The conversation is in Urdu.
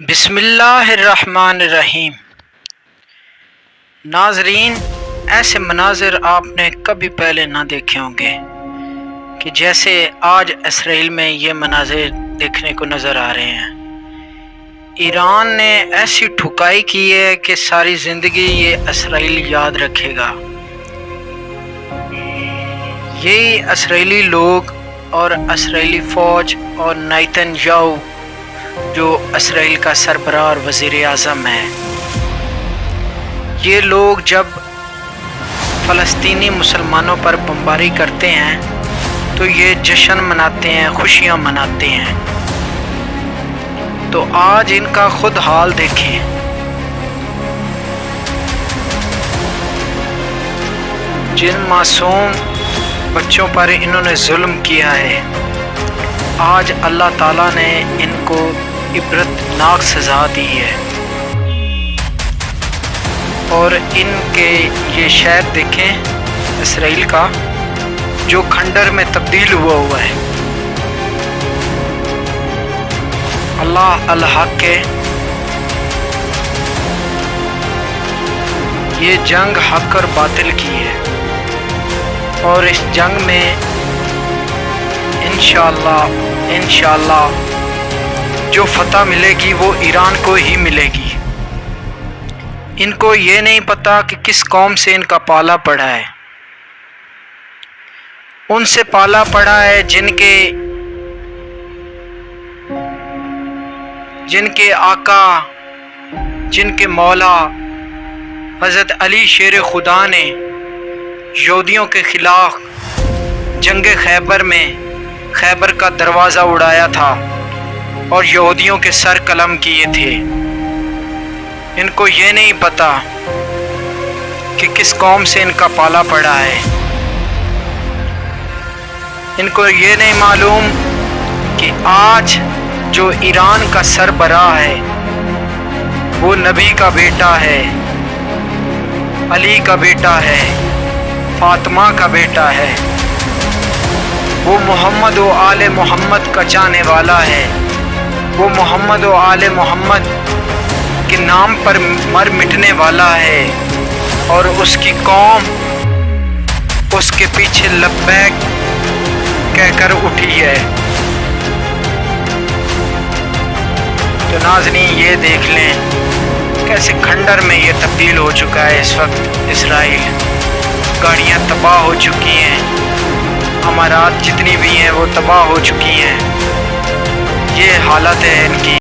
بسم اللہ الرحمن الرحیم۔ ناظرین، ایسے مناظر آپ نے کبھی پہلے نہ دیکھے ہوں گے کہ جیسے آج اسرائیل میں یہ مناظر دیکھنے کو نظر آ رہے ہیں۔ ایران نے ایسی ٹھکائی کی ہے کہ ساری زندگی یہ اسرائیل یاد رکھے گا۔ یہی اسرائیلی لوگ اور اسرائیلی فوج اور نیتن یاہو جو اسرائیل کا سربراہ اور وزیر اعظم ہے، یہ لوگ جب فلسطینی مسلمانوں پر بمباری کرتے ہیں تو یہ جشن مناتے ہیں، خوشیاں مناتے ہیں۔ تو آج ان کا خود حال دیکھیں۔ جن معصوم بچوں پر انہوں نے ظلم کیا ہے، آج اللہ تعالیٰ نے ان کو عبرتناک سزا دی ہے۔ اور ان کے یہ شہر دیکھیں اسرائیل کا، جو کھنڈر میں تبدیل ہوا ہے۔ اللہ الحق ہے، یہ جنگ حق اور باطل کی ہے، اور اس جنگ میں انشاءاللہ جو فتح ملے گی وہ ایران کو ہی ملے گی۔ ان کو یہ نہیں پتا کہ کس قوم سے ان کا پالا پڑا ہے۔ ان سے پالا پڑا ہے جن کے آقا، جن کے مولا حضرت علی شیر خدا نے یہودیوں کے خلاف جنگ خیبر میں خیبر کا دروازہ اڑایا تھا اور یہودیوں کے سر قلم کیے تھے۔ ان کو یہ نہیں پتا کہ کس قوم سے ان کا پالا پڑا ہے۔ ان کو یہ نہیں معلوم کہ آج جو ایران کا سربراہ ہے وہ نبی کا بیٹا ہے، علی کا بیٹا ہے، فاطمہ کا بیٹا ہے۔ وہ محمد و آل محمد کا چاہنے والا ہے۔ وہ محمد و آل محمد کے نام پر مر مٹنے والا ہے، اور اس کی قوم اس کے پیچھے لبیک کہہ کر اٹھی ہے۔ تو ناظرین، یہ دیکھ لیں کیسے کھنڈر میں یہ تبدیل ہو چکا ہے۔ اس وقت اسرائیل، گاڑیاں تباہ ہو چکی ہیں، عمارات جتنی بھی ہیں وہ تباہ ہو چکی ہیں۔ یہ حالت ہے ان کی۔